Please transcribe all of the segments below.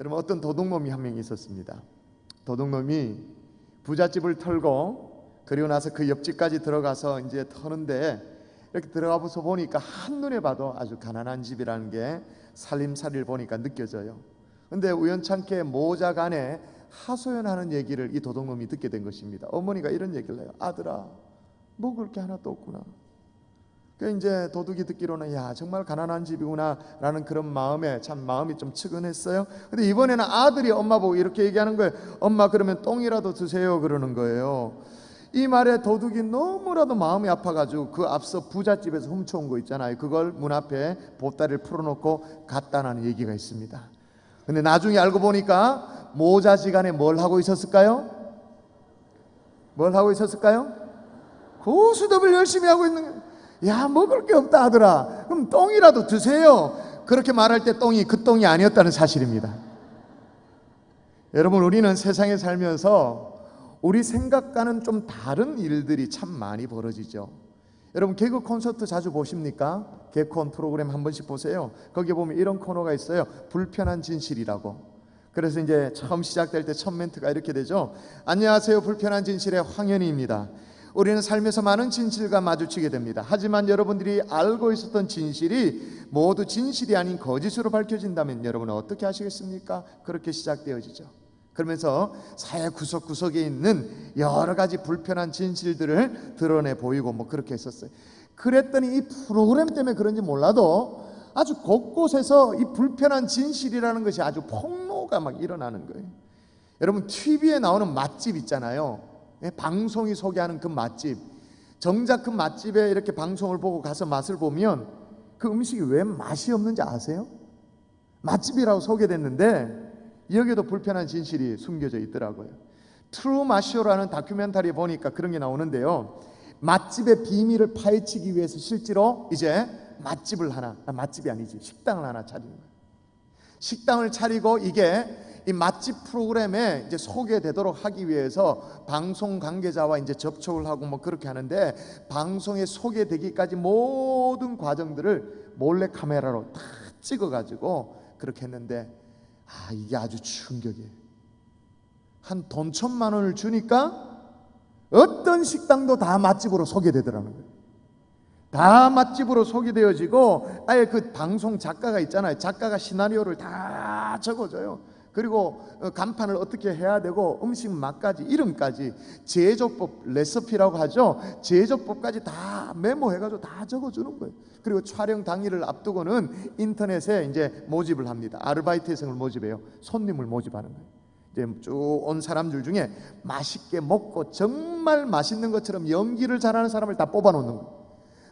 여러분, 어떤 도둑놈이 한 명 있었습니다. 도둑놈이 부잣집을 털고 그리고 나서 그 옆집까지 들어가서 이제 터는데, 이렇게 들어가서 보니까 한눈에 봐도 아주 가난한 집이라는 게 살림살이를 보니까 느껴져요. 근데 우연찮게 모자간에 하소연하는 얘기를 이 도둑놈이 듣게 된 것입니다. 어머니가 이런 얘기를 해요. 아들아, 먹을 게 하나도 없구나. 그 이제 도둑이 듣기로는 야, 정말 가난한 집이구나 라는 그런 마음에 참 마음이 좀 측은했어요. 근데 이번에는 아들이 엄마 보고 이렇게 얘기하는 거예요. 엄마, 그러면 똥이라도 드세요 그러는 거예요. 이 말에 도둑이 너무나도 마음이 아파가지고 그 앞서 부잣집에서 훔쳐온 거 있잖아요. 그걸 문 앞에 보따리를 풀어놓고 갔다는 얘기가 있습니다. 근데 나중에 알고 보니까 모자지간에 뭘 하고 있었을까요? 뭘 하고 있었을까요? 고수톱을 열심히 하고 있는 거예요. 야, 먹을 게 없다 아들아, 그럼 똥이라도 드세요. 그렇게 말할 때 똥이 그 똥이 아니었다는 사실입니다. 여러분, 우리는 세상에 살면서 우리 생각과는 좀 다른 일들이 참 많이 벌어지죠. 여러분, 개그 콘서트 자주 보십니까? 개콘 프로그램 한 번씩 보세요. 거기에 보면 이런 코너가 있어요. 불편한 진실이라고. 그래서 이제 처음 시작될 때 첫 멘트가 이렇게 되죠. 안녕하세요, 불편한 진실의 황현희입니다. 우리는 삶에서 많은 진실과 마주치게 됩니다. 하지만 여러분들이 알고 있었던 진실이 모두 진실이 아닌 거짓으로 밝혀진다면 여러분은 어떻게 하시겠습니까? 그렇게 시작되어지죠. 그러면서 사회 구석구석에 있는 여러 가지 불편한 진실들을 드러내 보이고 뭐 그렇게 했었어요. 그랬더니 이 프로그램 때문에 그런지 몰라도 아주 곳곳에서 이 불편한 진실이라는 것이 아주 폭로가 막 일어나는 거예요. 여러분, TV에 나오는 맛집 있잖아요. 방송이 소개하는 그 맛집, 정작 그 맛집에 이렇게 방송을 보고 가서 맛을 보면 그 음식이 왜 맛이 없는지 아세요? 맛집이라고 소개됐는데 여기에도 불편한 진실이 숨겨져 있더라고요. 트루 마쇼라는 다큐멘터리 보니까 그런 게 나오는데요, 맛집의 비밀을 파헤치기 위해서 실제로 이제 맛집이 아니지, 식당을 하나 차리는 거예요. 식당을 차리고 이게 이 맛집 프로그램에 이제 소개되도록 하기 위해서 방송 관계자와 이제 접촉을 하고 뭐 그렇게 하는데, 방송에 소개되기까지 모든 과정들을 몰래 카메라로 다 찍어가지고 그렇게 했는데, 이게 아주 충격이에요. 한 돈 1,000만 원을 주니까 어떤 식당도 다 맛집으로 소개되더라는 거예요. 다 맛집으로 소개되어지고, 아예 그 방송 작가가 있잖아요. 작가가 시나리오를 다 적어줘요. 그리고 간판을 어떻게 해야 되고 음식 맛까지, 이름까지, 제조법, 레시피라고 하죠. 제조법까지 다 메모해가지고 다 적어주는 거예요. 그리고 촬영 당일을 앞두고는 인터넷에 이제 모집을 합니다. 아르바이트 여성을 모집해요. 손님을 모집하는 거예요. 이제 쭉 온 사람들 중에 맛있게 먹고 정말 맛있는 것처럼 연기를 잘하는 사람을 다 뽑아놓는 거예요.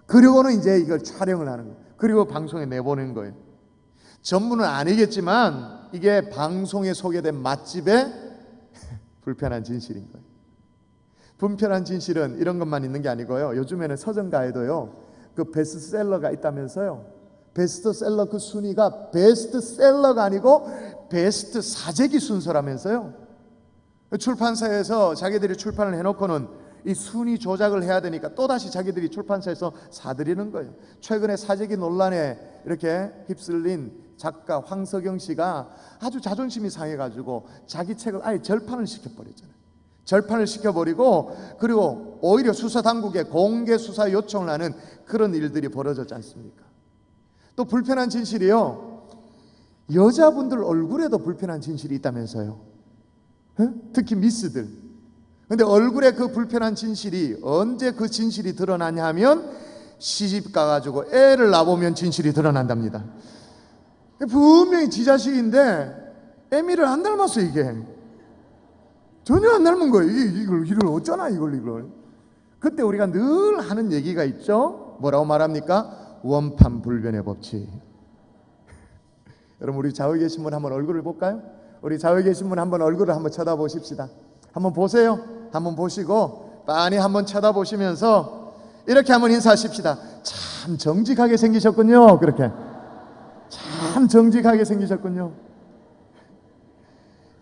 그리고는 이제 이걸 촬영을 하는 거예요. 그리고 방송에 내보내는 거예요. 전부는 아니겠지만 이게 방송에 소개된 맛집의 불편한 진실인 거예요. 불편한 진실은 이런 것만 있는 게 아니고요, 요즘에는 서점가에도요 그 베스트셀러가 있다면서요. 베스트셀러 그 순위가 베스트셀러가 아니고 베스트 사재기 순서라면서요. 출판사에서 자기들이 출판을 해놓고는 이 순위 조작을 해야 되니까 또다시 자기들이 출판사에서 사들이는 거예요. 최근에 사재기 논란에 이렇게 휩쓸린 작가 황석영 씨가 아주 자존심이 상해가지고 자기 책을 아예 절판을 시켜버렸잖아요. 절판을 시켜버리고, 그리고 오히려 수사당국에 공개 수사 요청을 하는 그런 일들이 벌어졌지 않습니까? 또 불편한 진실이요, 여자분들 얼굴에도 불편한 진실이 있다면서요. 특히 미스들. 근데 얼굴에 그 불편한 진실이 언제 그 진실이 드러나냐 하면 시집 가가지고 애를 낳아보면 진실이 드러난답니다. 분명히 지 자식인데 애미를 안 닮았어. 이게 전혀 안 닮은 거예요. 이걸 어쩌나 이걸. 그때 우리가 늘 하는 얘기가 있죠. 뭐라고 말합니까? 원판불변의 법칙. 여러분, 우리 좌우에 계신 분 한번 얼굴을 볼까요? 우리 좌우에 계신 분 한번 얼굴을 한번 쳐다보십시다. 한번 보세요. 한번 보시고 빤히 한번 쳐다보시면서 이렇게 한번 인사하십시다. 참 정직하게 생기셨군요. 그렇게 참 정직하게 생기셨군요.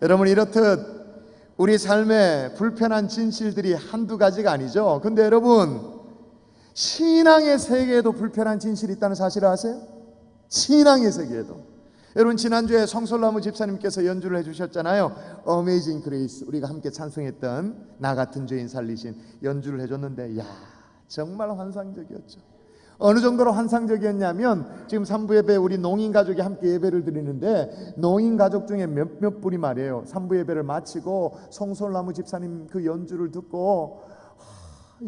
여러분, 이렇듯 우리 삶에 불편한 진실들이 한두 가지가 아니죠. 근데 여러분, 신앙의 세계에도 불편한 진실이 있다는 사실을 아세요? 신앙의 세계에도. 여러분 지난주에 성솔나무 집사님께서 연주를 해주셨잖아요. Amazing Grace, 우리가 함께 찬송했던 나 같은 죄인 살리신 연주를 해줬는데, 야 정말 환상적이었죠. 어느 정도로 환상적이었냐면, 지금 3부 예배 우리 농인 가족이 함께 예배를 드리는데, 농인 가족 중에 몇몇 분이 말이에요, 3부 예배를 마치고 성솔나무 집사님 그 연주를 듣고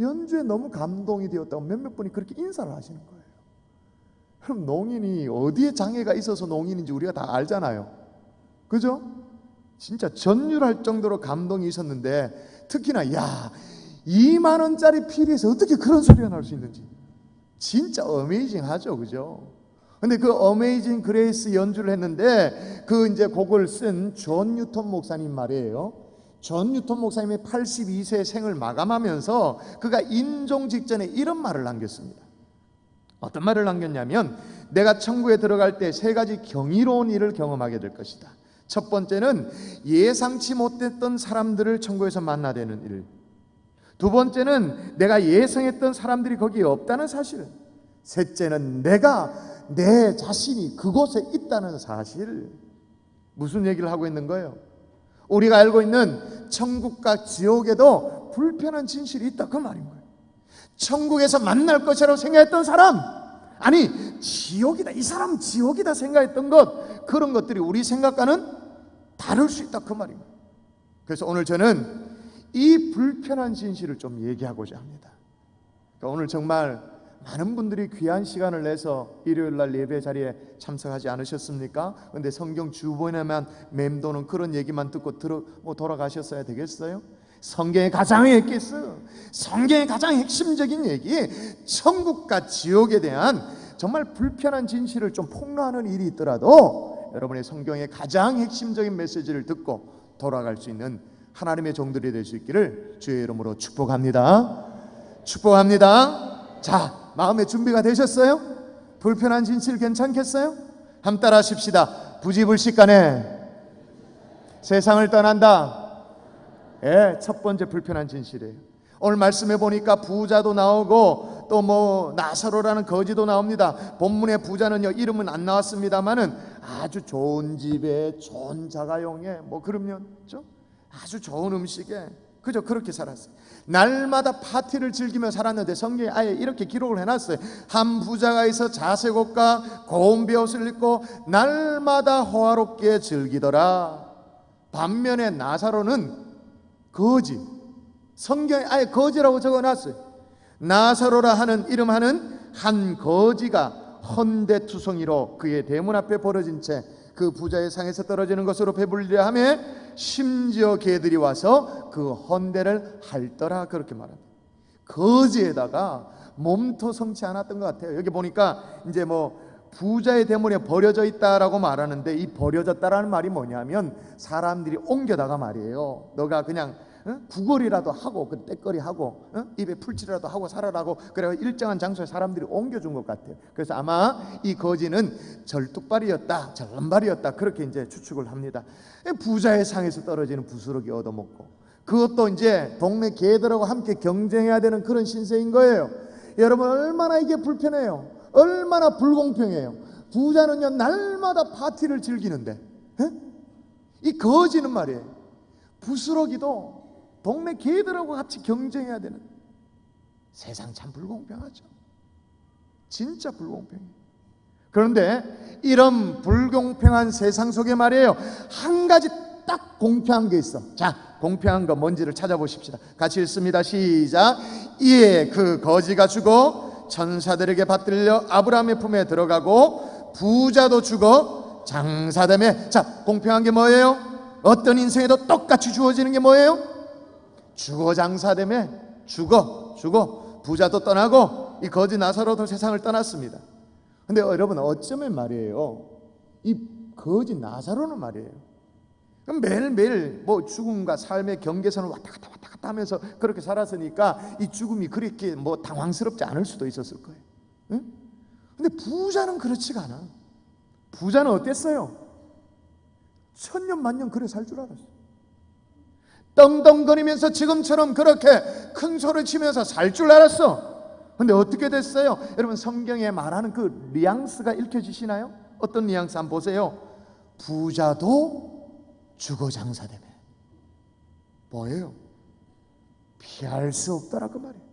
연주에 너무 감동이 되었다고 몇몇 분이 그렇게 인사를 하시는 거예요. 그럼 농인이 어디에 장애가 있어서 농인인지 우리가 다 알잖아요. 그죠? 진짜 전율할 정도로 감동이 있었는데, 특히나 야 2만 원짜리 피리에서 어떻게 그런 소리가 날 수 있는지 진짜 어메이징하죠. 그죠? 근데 그 어메이징 그레이스 연주를 했는데, 그 이제 곡을 쓴 존 뉴턴 목사님 말이에요. 존 뉴턴 목사님이 82세 생을 마감하면서 그가 인종 직전에 이런 말을 남겼습니다. 어떤 말을 남겼냐면, 내가 천국에 들어갈 때 3가지 경이로운 일을 경험하게 될 것이다. 첫 번째는 예상치 못했던 사람들을 천국에서 만나되는 일. 두 번째는 내가 예상했던 사람들이 거기에 없다는 사실. 셋째는 내가 내 자신이 그곳에 있다는 사실. 무슨 얘기를 하고 있는 거예요? 우리가 알고 있는 천국과 지옥에도 불편한 진실이 있다, 그 말인 거예요. 천국에서 만날 것이라고 생각했던 사람, 아니 지옥이다, 이 사람 지옥이다 생각했던 것, 그런 것들이 우리 생각과는 다를 수 있다, 그 말입니다. 그래서 오늘 저는 이 불편한 진실을 좀 얘기하고자 합니다. 그러니까 오늘 정말 많은 분들이 귀한 시간을 내서 일요일날 예배 자리에 참석하지 않으셨습니까? 그런데 성경 주변에만 맴도는 그런 얘기만 듣고 돌아가셨어야 되겠어요? 성경의 가장 핵심적인 얘기, 천국과 지옥에 대한 정말 불편한 진실을 좀 폭로하는 일이 있더라도 여러분의 성경의 가장 핵심적인 메시지를 듣고 돌아갈 수 있는 하나님의 종들이 될 수 있기를 주의 이름으로 축복합니다. 축복합니다. 자, 마음의 준비가 되셨어요? 불편한 진실 괜찮겠어요? 함 따라 하십시다. 부지불식간에 세상을 떠난다. 예, 첫 번째 불편한 진실이에요. 오늘 말씀해 보니까 부자도 나오고 또 뭐 나사로라는 거지도 나옵니다. 본문의 부자는요, 이름은 안 나왔습니다만은 아주 좋은 집에 좋은 자가용에 뭐 그러면 아주 좋은 음식에 그저 그렇게 살았어요. 날마다 파티를 즐기며 살았는데 성경에 아예 이렇게 기록을 해놨어요. 한 부자가 있어 자색 옷과 고운 베옷을 입고 날마다 호화롭게 즐기더라. 반면에 나사로는 거지, 성경에 아예 거지라고 적어놨어요. 나사로라 하는 이름하는 한 거지가 헌대투성이로 그의 대문 앞에 벌어진 채 그 부자의 상에서 떨어지는 것으로 배불리려 하며 심지어 개들이 와서 그 헌대를 핥더라, 그렇게 말합니다. 거지에다가 몸도 성치 않았던 것 같아요. 여기 보니까 이제 뭐 부자의 대문에 버려져 있다라고 말하는데, 이 버려졌다라는 말이 뭐냐면 사람들이 옮겨다가 말이에요. 너가 그냥 구걸이라도 하고 그 떼거리 하고 입에 풀칠이라도 하고 살아라고, 그래서 일정한 장소에 사람들이 옮겨준 것 같아요. 그래서 아마 이 거지는 절뚝발이었다, 절름발이었다, 그렇게 이제 추측을 합니다. 부자의 상에서 떨어지는 부스러기 얻어먹고, 그것도 이제 동네 개들하고 함께 경쟁해야 되는 그런 신세인 거예요. 여러분 얼마나 이게 불편해요. 얼마나 불공평해요. 부자는요 날마다 파티를 즐기는데 이 거지는 말이에요, 부스러기도 동네 개들하고 같이 경쟁해야 되는, 세상 참 불공평하죠. 진짜 불공평해요. 그런데 이런 불공평한 세상 속에 말이에요, 한 가지 딱 공평한 게 있어. 자, 공평한 거 뭔지를 찾아보십시다. 같이 읽습니다. 시작. 이에 그 거지가 죽어 천사들에게 받들려 아브라함의 품에 들어가고 부자도 죽어 장사되매. 자, 공평한 게 뭐예요? 어떤 인생에도 똑같이 주어지는 게 뭐예요? 죽어 장사되매. 죽어 부자도 떠나고 이 거지 나사로도 세상을 떠났습니다. 근데 여러분 어쩌면 말이에요, 이 거지 나사로는 말이에요, 매일매일 뭐 죽음과 삶의 경계선을 왔다 갔다 하면서 그렇게 살았으니까 이 죽음이 그렇게 뭐 당황스럽지 않을 수도 있었을 거예요. 응? 근데 부자는 그렇지가 않아. 부자는 어땠어요? 천년 만년 그래 살 줄 알았어. 떵떵거리면서 지금처럼 그렇게 큰 소리 치면서 살 줄 알았어. 근데 어떻게 됐어요? 여러분 성경에 말하는 그 뉘앙스가 읽혀지시나요? 어떤 뉘앙스 한번 보세요. 부자도 주거 장사되며. 뭐예요? 피할 수 없더라 그 말이에요.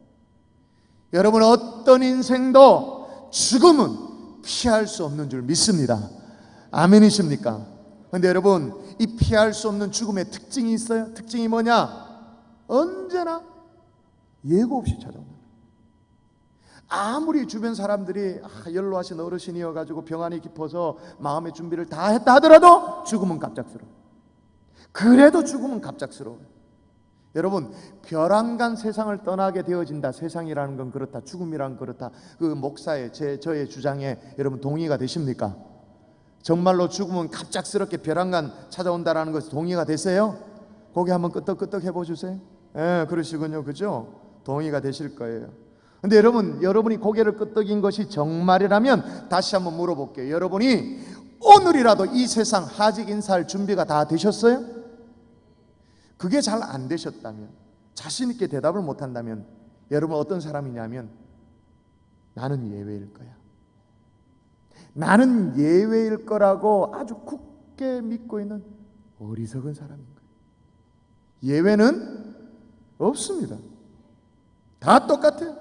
여러분, 어떤 인생도 죽음은 피할 수 없는 줄 믿습니다. 아멘이십니까? 그런데 여러분, 이 피할 수 없는 죽음의 특징이 있어요. 특징이 뭐냐? 언제나 예고 없이 찾아온다. 아무리 주변 사람들이 연로하신 어르신이어가지고 병환이 깊어서 마음의 준비를 다 했다 하더라도 죽음은 갑작스러워. 그래도 죽음은 갑작스러워요. 여러분, 벼랑간 세상을 떠나게 되어진다. 세상이라는 건 그렇다. 죽음이라는 건 그렇다. 그 목사의 저의 주장에 여러분 동의가 되십니까? 정말로 죽음은 갑작스럽게 벼랑간 찾아온다라는 것에 동의가 되세요? 고개 한번 끄덕끄덕 해보주세요. 예, 그러시군요. 그죠? 동의가 되실 거예요. 근데 여러분이 고개를 끄덕인 것이 정말이라면 다시 한번 물어볼게요. 여러분이 오늘이라도 이 세상 하직 인사할 준비가 다 되셨어요? 그게 잘 안 되셨다면, 자신 있게 대답을 못 한다면 여러분 어떤 사람이냐면 나는 예외일 거야. 나는 예외일 거라고 아주 굳게 믿고 있는 어리석은 사람인 거예요. 예외는 없습니다. 다 똑같아요.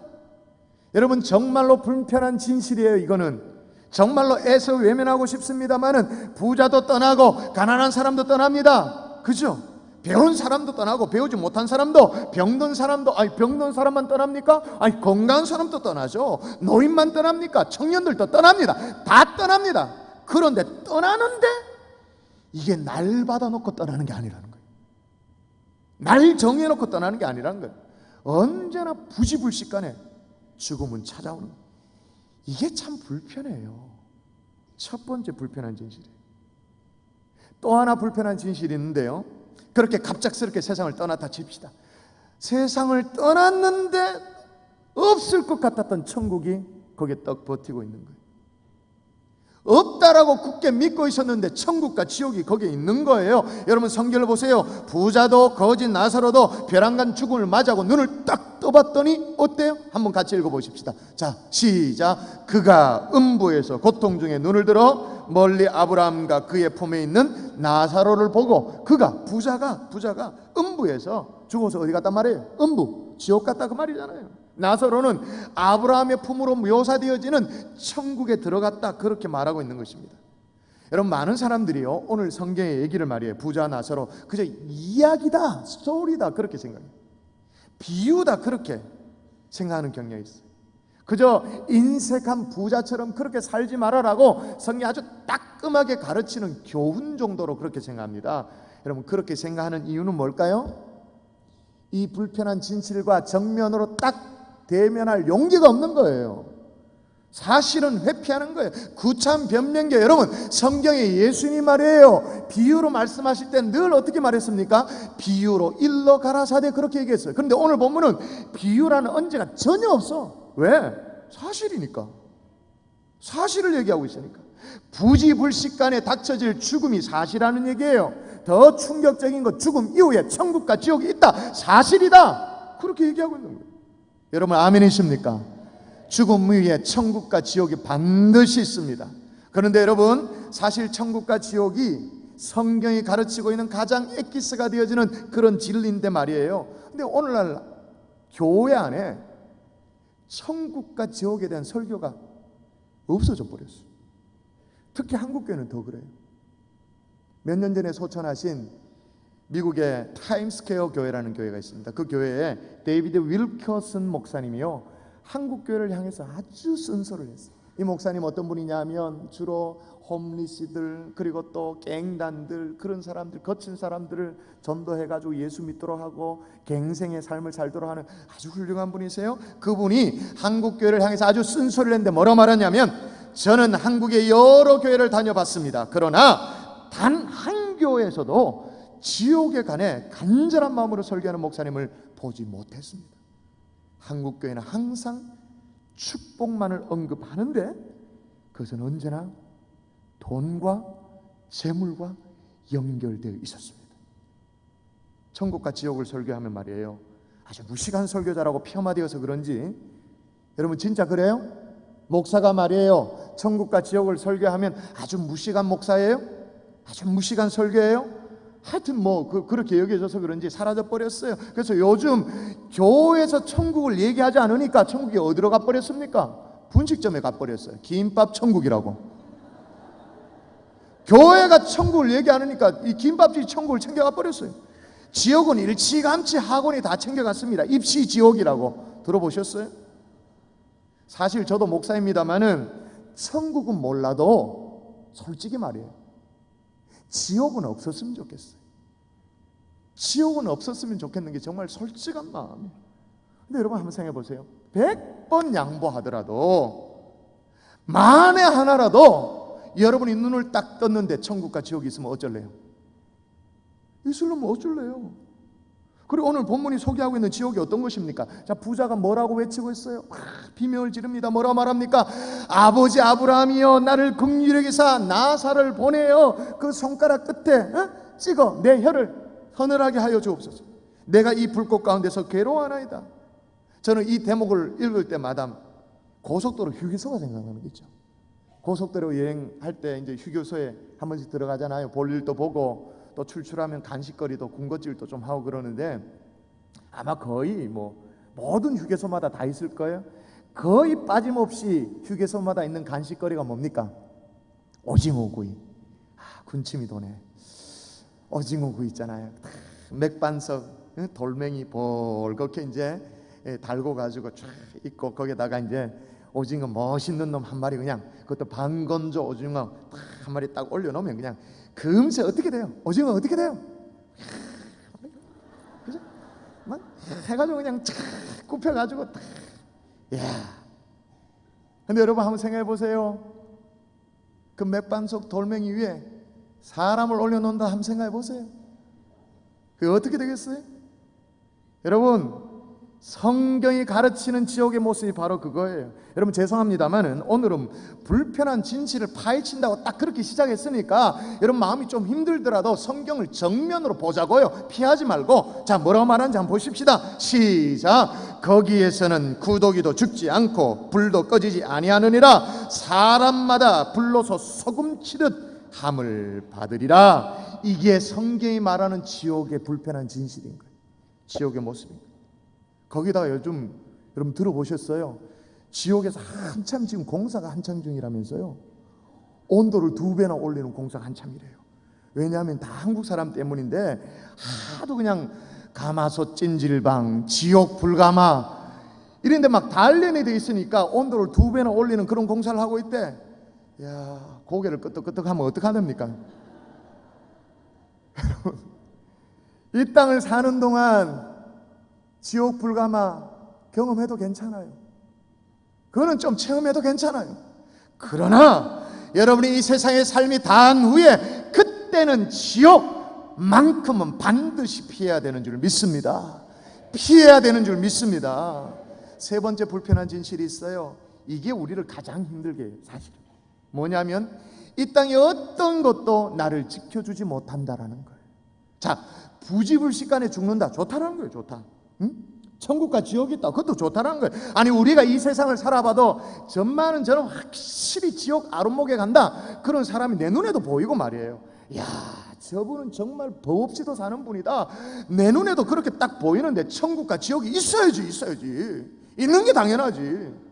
여러분, 정말로 불편한 진실이에요. 이거는 정말로 애써 외면하고 싶습니다만은 부자도 떠나고 가난한 사람도 떠납니다. 그죠? 배운 사람도 떠나고 배우지 못한 사람도, 병든 사람도, 병든 사람만 떠납니까? 건강한 사람도 떠나죠. 노인만 떠납니까? 청년들도 떠납니다. 다 떠납니다. 그런데 떠나는데 이게 날 받아놓고 떠나는 게 아니라는 거예요. 날 정해놓고 떠나는 게 아니라는 거예요. 언제나 부지불식간에 죽음은 찾아오는 거예요. 이게 참 불편해요. 첫 번째 불편한 진실이에요. 또 하나 불편한 진실이 있는데요, 그렇게 갑작스럽게 세상을 떠났다 칩시다. 세상을 떠났는데 없을 것 같았던 천국이 거기에 떡 버티고 있는 거예요. 없다라고 굳게 믿고 있었는데 천국과 지옥이 거기에 있는 거예요. 여러분, 성경을 보세요. 부자도 거진 나사로도 벼랑간 죽음을 맞이하고 눈을 딱 떠봤더니 어때요? 한번 같이 읽어보십시다. 자, 시작. 그가 음부에서 고통 중에 눈을 들어 멀리 아브라함과 그의 품에 있는 나사로를 보고, 그가 부자가 음부에서 죽어서 어디 갔단 말이에요? 음부, 지옥 갔다 그 말이잖아요. 나사로는 아브라함의 품으로 묘사되어지는 천국에 들어갔다, 그렇게 말하고 있는 것입니다. 여러분, 많은 사람들이요, 오늘 성경의 얘기를 말이에요, 부자 나사로 그저 이야기다, 스토리다 그렇게 생각해요. 비유다 그렇게 생각하는 경향이 있어요. 그저 인색한 부자처럼 그렇게 살지 말아라고 성경이 아주 따끔하게 가르치는 교훈 정도로 그렇게 생각합니다. 여러분, 그렇게 생각하는 이유는 뭘까요? 이 불편한 진실과 정면으로 딱 대면할 용기가 없는 거예요. 사실은 회피하는 거예요. 구참 변명계. 여러분, 성경에 예수님 말이에요, 비유로 말씀하실 때 늘 어떻게 말했습니까? 비유로 일러 가라사대, 그렇게 얘기했어요. 그런데 오늘 본문은 비유라는 언제가 전혀 없어. 왜? 사실이니까. 사실을 얘기하고 있으니까. 부지불식간에 닥쳐질 죽음이 사실이라는 얘기예요. 더 충격적인 것, 죽음 이후에 천국과 지옥이 있다, 사실이다, 그렇게 얘기하고 있는 거예요. 여러분, 아멘이십니까? 죽음 이후에 천국과 지옥이 반드시 있습니다. 그런데 여러분, 사실 천국과 지옥이 성경이 가르치고 있는 가장 엑기스가 되어지는 그런 진리인데 말이에요. 근데 오늘날 교회 안에 천국과 지옥에 대한 설교가 없어져 버렸어요. 특히 한국교회는 더 그래요. 몇 년 전에 소천하신 미국의 타임스퀘어 교회라는 교회가 있습니다. 그 교회에 데이비드 윌커슨 목사님이요, 한국교회를 향해서 아주 쓴소리를 했어요. 이 목사님 어떤 분이냐 하면 주로 홈리시들, 그리고 또 갱단들, 그런 사람들, 거친 사람들을 전도해가지고 예수 믿도록 하고 갱생의 삶을 살도록 하는 아주 훌륭한 분이세요. 그분이 한국교회를 향해서 아주 쓴소리를 했는데 뭐라 말하냐면, 저는 한국의 여러 교회를 다녀봤습니다. 그러나 단 한 교회에서도 지옥에 관해 간절한 마음으로 설교하는 목사님을 보지 못했습니다. 한국교회는 항상 축복만을 언급하는데 그것은 언제나 돈과 재물과 연결되어 있었습니다. 천국과 지옥을 설교하면 말이에요, 아주 무식한 설교자라고 폄하되어서 그런지, 여러분 진짜 그래요? 목사가 말이에요, 천국과 지옥을 설교하면 아주 무식한 목사예요? 아주 무식한 설교예요. 하여튼 뭐 그렇게 여겨져서 그런지 사라져 버렸어요. 그래서 요즘 교회에서 천국을 얘기하지 않으니까 천국이 어디로 가버렸습니까? 분식점에 가버렸어요. 김밥 천국이라고. 교회가 천국을 얘기 안 하니까 이 김밥집이 천국을 챙겨가 버렸어요. 지옥은 일찌감치 학원이 다 챙겨갔습니다. 입시 지옥이라고 들어보셨어요? 사실 저도 목사입니다마는 천국은 몰라도 솔직히 말이에요, 지옥은 없었으면 좋겠어요. 지옥은 없었으면 좋겠는 게 정말 솔직한 마음이에요. 근데 여러분 한번 생각해 보세요. 100번 양보하더라도 만에 하나라도 여러분이 눈을 딱 떴는데 천국과 지옥이 있으면 어쩔래요? 있으려면 어쩔래요? 그리고 오늘 본문이 소개하고 있는 지옥이 어떤 것입니까? 자, 부자가 뭐라고 외치고 있어요? 비명을 지릅니다. 뭐라고 말합니까? 아버지 아브라함이여, 나를 긍휼히 여기사 나사를 보내어 그 손가락 끝에 찍어 내 혀를 서늘하게 하여 주옵소서. 내가 이 불꽃 가운데서 괴로워하나이다. 저는 이 대목을 읽을 때마다 고속도로 휴게소가 생각나는 거죠. 고속도로 여행할 때 이제 휴게소에 한 번씩 들어가잖아요. 볼 일도 보고 또 출출하면 간식거리도 군것질도 좀 하고 그러는데, 아마 거의 뭐 모든 휴게소마다 다 있을 거예요. 거의 빠짐없이 휴게소마다 있는 간식거리가 뭡니까? 오징어구이. 군침이 도네. 오징어구이 있잖아요. 맥반석 돌멩이 벌겋게 이제 달고 가지고 쫙 있고, 거기다가 이제 오징어 멋있는 놈 한 마리, 그냥 그것도 반건조 오징어 한 마리 딱 올려놓으면 그냥 금세 어떻게 돼요? 오징어 어떻게 돼요? 그죠? 막 해가지고 그냥 쫙 굽혀가지고 딱. 야. 근데 여러분 한번 생각해 보세요. 그 맥반석 돌멩이 위에 사람을 올려놓는다 한번 생각해 보세요. 그게 어떻게 되겠어요? 여러분, 성경이 가르치는 지옥의 모습이 바로 그거예요. 여러분 죄송합니다만은 오늘은 불편한 진실을 파헤친다고 딱 그렇게 시작했으니까 여러분 마음이 좀 힘들더라도 성경을 정면으로 보자고요. 피하지 말고. 자, 뭐라고 말하는지 한번 보십시다. 시작. 거기에서는 구더기도 죽지 않고 불도 꺼지지 아니하느니라. 사람마다 불로서 소금치듯 함을 받으리라. 이게 성경이 말하는 지옥의 불편한 진실인 거예요. 지옥의 모습입니다. 거기다가 요즘 여러분 들어보셨어요? 지옥에서 한참 지금 공사가 한참 중이라면서요. 온도를 2배나 올리는 공사가 한참이래요. 왜냐하면 다 한국 사람 때문인데 하도 그냥 가마솥 찜질방, 지옥 불가마 이런데 막 단련이 돼 있으니까 온도를 2배나 올리는 그런 공사를 하고 있대. 야, 고개를 끄덕끄덕하면 어떡하답니까? 이 땅을 사는 동안 지옥 불가마 경험해도 괜찮아요. 그거는 좀 체험해도 괜찮아요. 그러나 여러분이 이 세상의 삶이 다한 후에 그때는 지옥만큼은 반드시 피해야 되는 줄 믿습니다. 피해야 되는 줄 믿습니다. 세 번째 불편한 진실이 있어요. 이게 우리를 가장 힘들게 해요. 사실은 뭐냐면 이 땅의 어떤 것도 나를 지켜주지 못한다라는 거예요. 자, 부지불식간에 죽는다, 좋다라는 거예요. 좋다. 응? 천국과 지옥이 있다, 그것도 좋다는 거예요. 아니, 우리가 이 세상을 살아봐도 전만은 저는 확실히 지옥 아랫목에 간다, 그런 사람이 내 눈에도 보이고 말이에요. 야, 저분은 정말 법 없이도 사는 분이다, 내 눈에도 그렇게 딱 보이는데 천국과 지옥이 있어야지 있는 게 당연하지.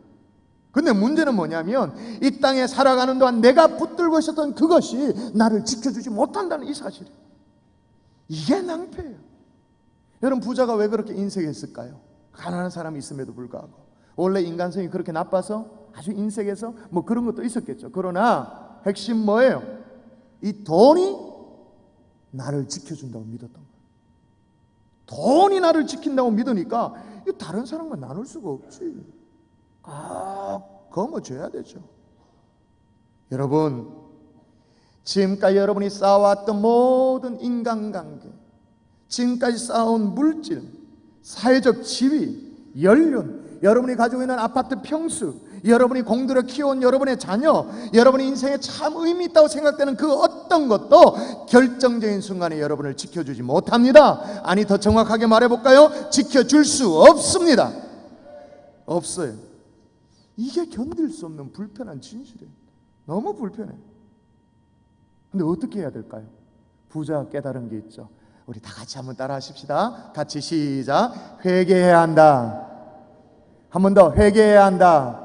근데 문제는 뭐냐면 이 땅에 살아가는 동안 내가 붙들고 있었던 그것이 나를 지켜주지 못한다는 이 사실. 이게 낭패예요. 여러분, 부자가 왜 그렇게 인색했을까요? 가난한 사람이 있음에도 불구하고. 원래 인간성이 그렇게 나빠서 아주 인색해서 뭐 그런 것도 있었겠죠. 그러나 핵심 뭐예요? 이 돈이 나를 지켜준다고 믿었던 거예요. 돈이 나를 지킨다고 믿으니까 이 다른 사람과 나눌 수가 없지. 거머쥐어야 되죠. 여러분, 지금까지 여러분이 쌓아왔던 모든 인간관계, 지금까지 쌓아온 물질, 사회적 지위, 연륜, 여러분이 가지고 있는 아파트 평수, 여러분이 공들여 키워온 여러분의 자녀, 여러분의 인생에 참 의미 있다고 생각되는 그 어떤 것도 결정적인 순간에 여러분을 지켜주지 못합니다. 아니, 더 정확하게 말해볼까요? 지켜줄 수 없습니다. 없어요. 이게 견딜 수 없는 불편한 진실이에요. 너무 불편해요. 근데 어떻게 해야 될까요? 부자가 깨달은 게 있죠. 우리 다 같이 한번 따라 하십시다. 같이 시작. 회개해야 한다. 한 번 더, 회개해야 한다.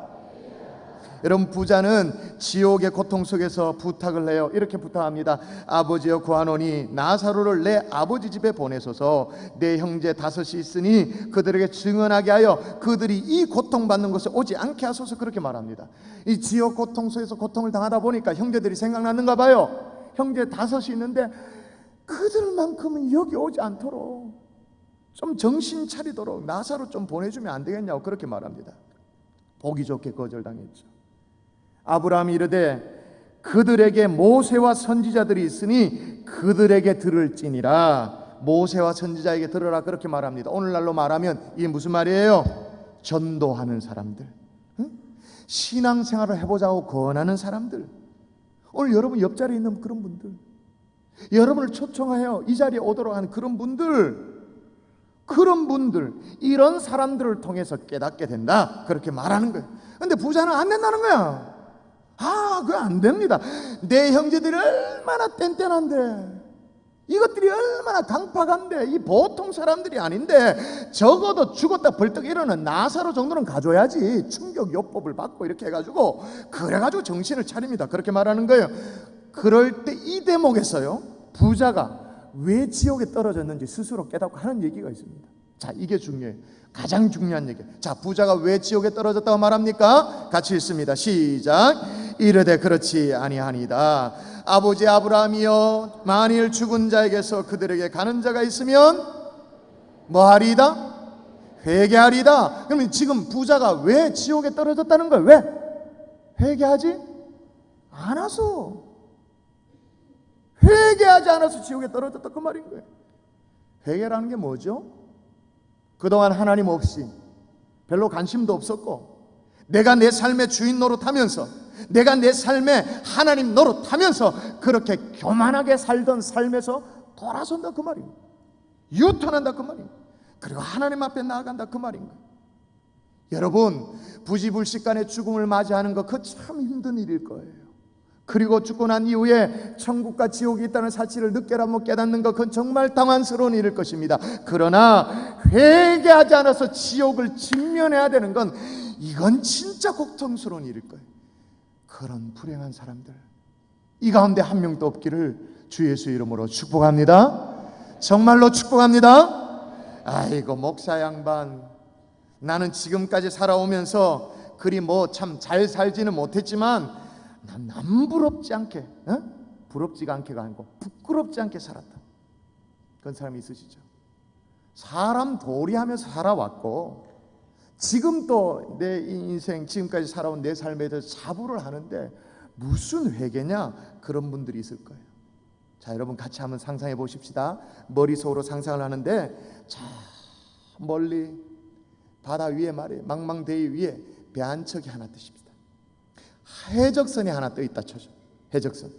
여러분, 부자는 지옥의 고통 속에서 부탁을 해요. 이렇게 부탁합니다. 아버지여 구하노니 나사로를 내 아버지 집에 보내소서. 내 형제 다섯이 있으니 그들에게 증언하게 하여 그들이 이 고통받는 곳에 오지 않게 하소서. 그렇게 말합니다. 이 지옥 고통 속에서 고통을 당하다 보니까 형제들이 생각났는가 봐요. 형제 다섯이 있는데 그들만큼은 여기 오지 않도록 좀 정신 차리도록 나사로 좀 보내주면 안 되겠냐고 그렇게 말합니다. 보기 좋게 거절당했죠. 아브라함이 이르되 그들에게 모세와 선지자들이 있으니 그들에게 들을지니라. 모세와 선지자에게 들으라 그렇게 말합니다. 오늘날로 말하면 이게 무슨 말이에요? 전도하는 사람들, 신앙생활을 해보자고 권하는 사람들, 오늘 여러분 옆자리에 있는 그런 분들, 여러분을 초청하여 이 자리에 오도록 하는 그런 분들, 이런 사람들을 통해서 깨닫게 된다 그렇게 말하는 거예요. 근데 부자는 안 된다는 거야. 그거 안 됩니다. 내 형제들이 얼마나 뗀뗀한데, 이것들이 얼마나 강팍한데, 이 보통 사람들이 아닌데 적어도 죽었다 벌떡 일어나는 나사로 정도는 가져야지. 충격 요법을 받고 이렇게 해가지고 그래가지고 정신을 차립니다. 그렇게 말하는 거예요. 그럴 때 이 대목에서요, 부자가 왜 지옥에 떨어졌는지 스스로 깨닫고 하는 얘기가 있습니다. 자, 이게 중요해요. 가장 중요한 얘기. 자, 부자가 왜 지옥에 떨어졌다고 말합니까? 같이 읽습니다. 시작. 이르되 그렇지 아니하니이다. 아버지 아브라함이여, 만일 죽은 자에게서 그들에게 가는 자가 있으면 뭐하리이다? 회개하리이다. 그러면 지금 부자가 왜 지옥에 떨어졌다는 거예요? 왜? 회개하지 않아서, 회개하지 않아서 지옥에 떨어졌다 그 말인 거예요. 회개라는 게 뭐죠? 그동안 하나님 없이 별로 관심도 없었고, 내가 내 삶의 주인 노릇하면서, 내가 내 삶의 하나님 노릇하면서 그렇게 교만하게 살던 삶에서 돌아선다 그 말입니다. 유턴한다 그 말입니다. 그리고 하나님 앞에 나아간다 그 말입니다. 여러분, 부지불식간의 죽음을 맞이하는 거 그거 참 힘든 일일 거예요. 그리고 죽고 난 이후에 천국과 지옥이 있다는 사실을 늦게라도 깨닫는 것, 그건 정말 당황스러운 일일 것입니다. 그러나 회개하지 않아서 지옥을 직면해야 되는 건, 이건 진짜 고통스러운 일일 거예요. 그런 불행한 사람들, 이 가운데 한 명도 없기를 주 예수 이름으로 축복합니다. 정말로 축복합니다. 아이고, 목사 양반, 나는 지금까지 살아오면서 그리 뭐 참 잘 살지는 못했지만 난 남부럽지 않게, 부럽지가 않게가 아니고 부끄럽지 않게 살았다. 그런 사람이 있으시죠? 사람 도리하면서 살아왔고, 지금 또 내 인생, 지금까지 살아온 내 삶에 대해서 자부를 하는데 무슨 회개냐? 그런 분들이 있을 거예요. 자, 여러분 같이 한번 상상해 보십시다. 머릿속으로 상상을 하는데, 자, 멀리 바다 위에 말이에요, 망망대해 위에 배 한 척이 하나 뜨십니다. 해적선이 하나 떠 있다 쳐죠. 해적선.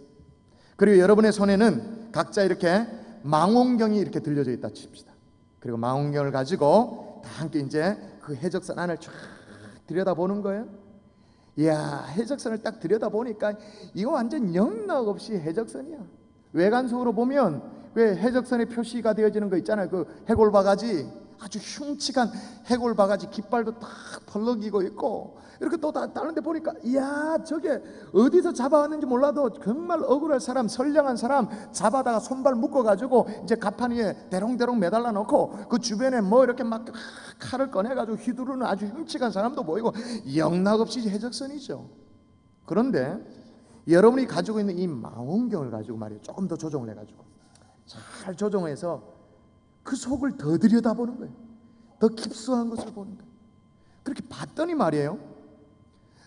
그리고 여러분의 손에는 각자 이렇게 망원경이 이렇게 들려져 있다 칩시다. 그리고 망원경을 가지고 다 함께 이제 그 해적선 안을 쫙 들여다보는 거예요. 이야, 해적선을 딱 들여다보니까 이거 완전 영락 없이 해적선이야. 외관적으로 보면 왜 해적선에 표시가 되어지는 거 있잖아요. 그 해골바가지, 아주 흉측한 해골바가지 깃발도 딱 펄럭이고 있고, 이렇게 또 다른 데 보니까, 이야, 저게 어디서 잡아왔는지 몰라도 정말 억울할 사람, 선량한 사람 잡아다가 손발 묶어가지고 이제 가판 위에 대롱대롱 매달라 놓고, 그 주변에 뭐 이렇게 막 칼을 꺼내가지고 휘두르는 아주 흉측한 사람도 보이고, 영락없이 해적선이죠. 그런데 여러분이 가지고 있는 이 망원경을 가지고 말이에요, 조금 더 조정을 해가지고 잘 조정해서 그 속을 더 들여다보는 거예요. 더 깊숙한 것을 보는 거예요. 그렇게 봤더니 말이에요,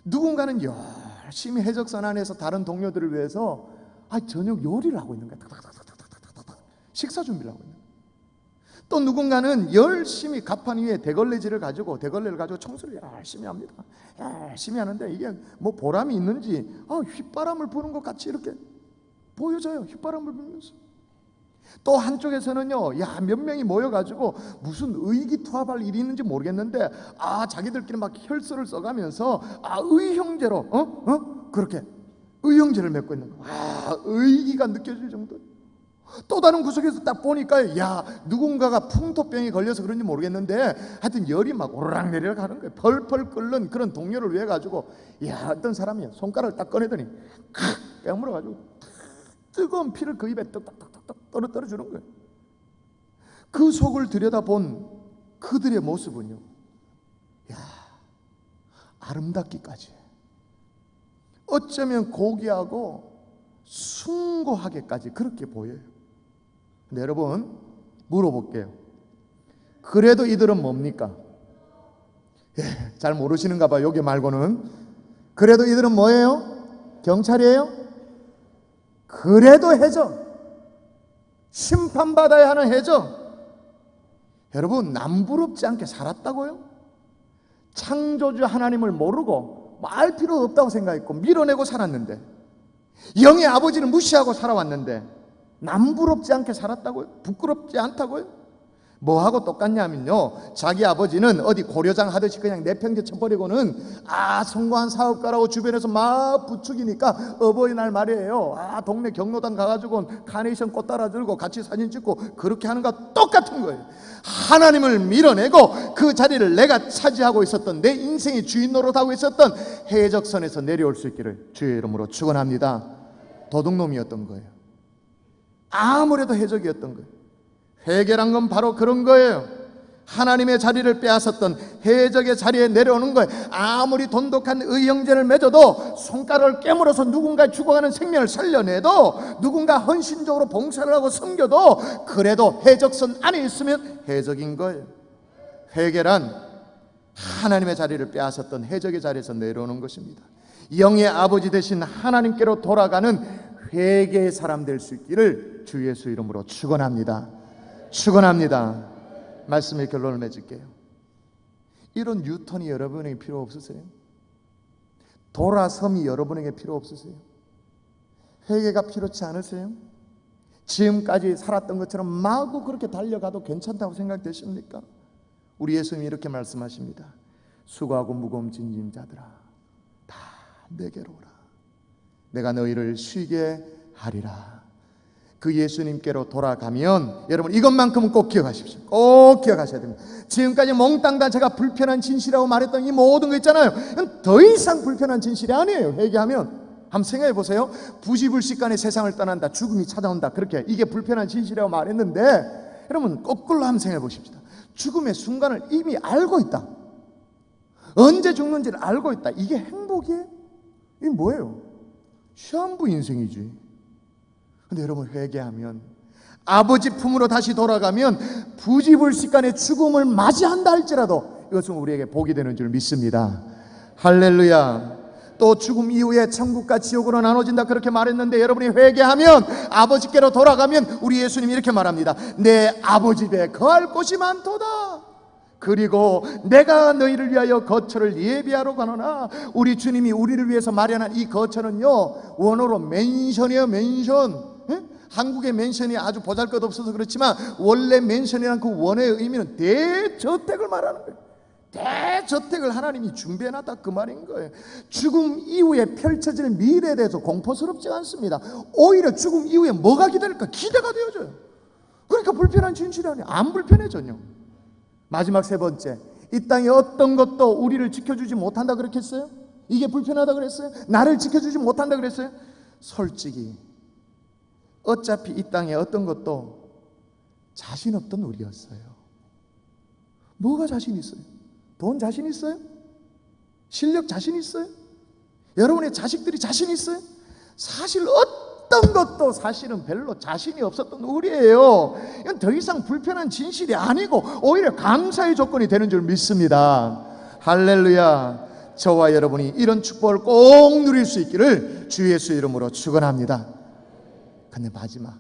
누군가는 열심히 해적선 안에서 다른 동료들을 위해서 저녁 요리를 하고 있는 거예요. 식사 준비를 하고 있는 거예요. 또 누군가는 열심히 가판 위에 대걸레를 가지고 청소를 열심히 합니다. 열심히 하는데 이게 뭐 보람이 있는지 휘바람을 부는 것 같이 이렇게 보여져요. 휘바람을 불면서. 또 한쪽에서는요, 몇 명이 모여가지고 무슨 의기투합할 일이 있는지 모르겠는데 자기들끼리 막 혈서를 써가면서 의형제로 그렇게 의형제를 맺고 있는 거예요. 의기가 느껴질 정도. 또 다른 구석에서 딱 보니까 누군가가 풍토병에 걸려서 그런지 모르겠는데 하여튼 열이 막 오르락 내리락 하는 거예요. 펄펄 끓는 그런 동료를 위해 가지고 어떤 사람이 손가락을 딱 꺼내더니 깨물어 가지고 뜨거운 피를 그 입에 떡떡떡떡 떨어뜨려 주는 거예요. 그 속을 들여다본 그들의 모습은요, 아름답기까지, 어쩌면 고귀하고 숭고하게까지 그렇게 보여요. 근데 여러분, 물어볼게요. 그래도 이들은 뭡니까? 잘 모르시는가 봐요. 여기 말고는. 그래도 이들은 뭐예요? 경찰이에요? 그래도 해적, 심판받아야 하는 해적. 여러분, 남부럽지 않게 살았다고요? 창조주 하나님을 모르고 알 필요 없다고 생각했고 밀어내고 살았는데, 영의 아버지를 무시하고 살아왔는데 남부럽지 않게 살았다고요? 부끄럽지 않다고요? 뭐하고 똑같냐면요, 자기 아버지는 어디 고려장 하듯이 그냥 내팽개쳐버리고는 성공한 사업가라고 주변에서 막 부추기니까 어버이날 말이에요, 동네 경로당 가가지고 카네이션 꽃 따라 들고 같이 사진 찍고 그렇게 하는 거 똑같은 거예요. 하나님을 밀어내고 그 자리를 내가 차지하고 있었던, 내 인생의 주인 노릇하고 있었던 해적선에서 내려올 수 있기를 주의 이름으로 축원합니다. 도둑놈이었던 거예요. 아무래도 해적이었던 거예요. 회개란 건 바로 그런 거예요. 하나님의 자리를 빼앗았던 해적의 자리에 내려오는 거예요. 아무리 돈독한 의형제를 맺어도, 손가락을 깨물어서 누군가 죽어가는 생명을 살려내도, 누군가 헌신적으로 봉사를 하고 섬겨도, 그래도 해적선 안에 있으면 해적인 거예요. 회개란 하나님의 자리를 빼앗았던 해적의 자리에서 내려오는 것입니다. 영의 아버지 되신 하나님께로 돌아가는 회개의 사람 될 수 있기를 주 예수 이름으로 축원합니다. 축원합니다. 말씀의 결론을 맺을게요. 이런 유턴이 여러분에게 필요 없으세요? 돌아섬이 여러분에게 필요 없으세요? 회개가 필요치 않으세요? 지금까지 살았던 것처럼 마구 그렇게 달려가도 괜찮다고 생각되십니까? 우리 예수님이 이렇게 말씀하십니다. 수고하고 무거운 짐진 자들아, 다 내게로 오라. 내가 너희를 쉬게 하리라. 그 예수님께로 돌아가면, 여러분 이것만큼은 꼭 기억하십시오. 꼭 기억하셔야 됩니다. 지금까지 몽땅 다 제가 불편한 진실이라고 말했던 이 모든 거 있잖아요, 이건 더 이상 불편한 진실이 아니에요. 회개하면. 한번 생각해 보세요. 부지불식간에 세상을 떠난다, 죽음이 찾아온다, 그렇게 이게 불편한 진실이라고 말했는데, 여러분 거꾸로 한번 생각해 보십시다. 죽음의 순간을 이미 알고 있다, 언제 죽는지를 알고 있다. 이게 행복이에요? 이게 뭐예요? 시한부 인생이지. 근데 여러분, 회개하면, 아버지 품으로 다시 돌아가면 부지불식간에 죽음을 맞이한다 할지라도 이것은 우리에게 복이 되는 줄 믿습니다. 할렐루야. 또 죽음 이후에 천국과 지옥으로 나눠진다 그렇게 말했는데, 여러분이 회개하면, 아버지께로 돌아가면, 우리 예수님이 이렇게 말합니다. 내 아버지 배에 거할 곳이 많도다. 그리고 내가 너희를 위하여 거처를 예비하러 가노라. 우리 주님이 우리를 위해서 마련한 이 거처는요, 원어로 맨션이에요. 맨션. 한국의 맨션이 아주 보잘것없어서 그렇지만 원래 맨션이라는 그 원어의 의미는 대저택을 말하는 거예요. 대저택을 하나님이 준비해놨다 그 말인 거예요. 죽음 이후에 펼쳐질 미래에 대해서 공포스럽지 않습니다. 오히려 죽음 이후에 뭐가 기다릴까 기대가 되어져요. 그러니까 불편한 진실이 아니에요. 안 불편해 전혀. 마지막 세 번째, 이 땅에 어떤 것도 우리를 지켜주지 못한다 그랬겠어요? 이게 불편하다 그랬어요? 나를 지켜주지 못한다 그랬어요? 솔직히 어차피 이 땅에 어떤 것도 자신 없던 우리였어요. 뭐가 자신 있어요? 돈 자신 있어요? 실력 자신 있어요? 여러분의 자식들이 자신 있어요? 사실 어떤 것도 사실은 별로 자신이 없었던 우리예요. 이건 더 이상 불편한 진실이 아니고 오히려 감사의 조건이 되는 줄 믿습니다. 할렐루야. 저와 여러분이 이런 축복을 꼭 누릴 수 있기를 주 예수 이름으로 축원합니다. 근데 마지막,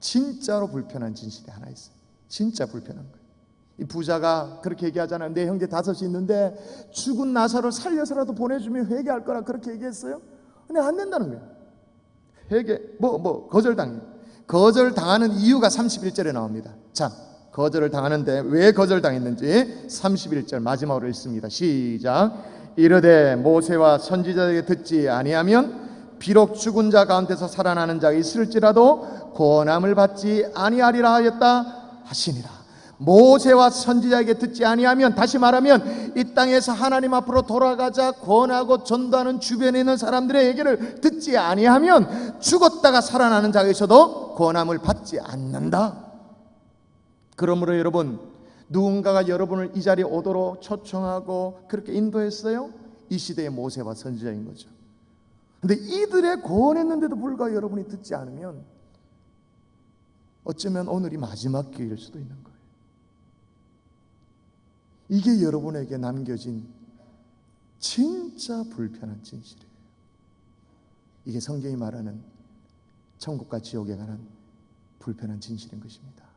진짜로 불편한 진실이 하나 있어요. 진짜 불편한 거예요. 이 부자가 그렇게 얘기하잖아요. 내 형제 5이 있는데 죽은 나사를 살려서라도 보내주면 회개할 거라 그렇게 얘기했어요. 근데 안 된다는 거예요. 회개 거절당해요. 거절당하는 이유가 31절에 나옵니다. 자, 거절을 당하는데 왜 거절당했는지 31절 마지막으로 읽습니다. 시작. 이르되 모세와 선지자에게 듣지 아니하면 비록 죽은 자 가운데서 살아나는 자가 있을지라도 구원함을 받지 아니하리라 하였다 하시니라. 모세와 선지자에게 듣지 아니하면, 다시 말하면 이 땅에서 하나님 앞으로 돌아가자 권하고 전도하는 주변에 있는 사람들의 얘기를 듣지 아니하면 죽었다가 살아나는 자가 있어도 권함을 받지 않는다. 그러므로 여러분, 누군가가 여러분을 이 자리에 오도록 초청하고 그렇게 인도했어요. 이 시대의 모세와 선지자인 거죠. 근데 이들의 권했는데도 불구하고 여러분이 듣지 않으면 어쩌면 오늘이 마지막 기회일 수도 있는 거예요. 이게 여러분에게 남겨진 진짜 불편한 진실이에요. 이게 성경이 말하는 천국과 지옥에 관한 불편한 진실인 것입니다.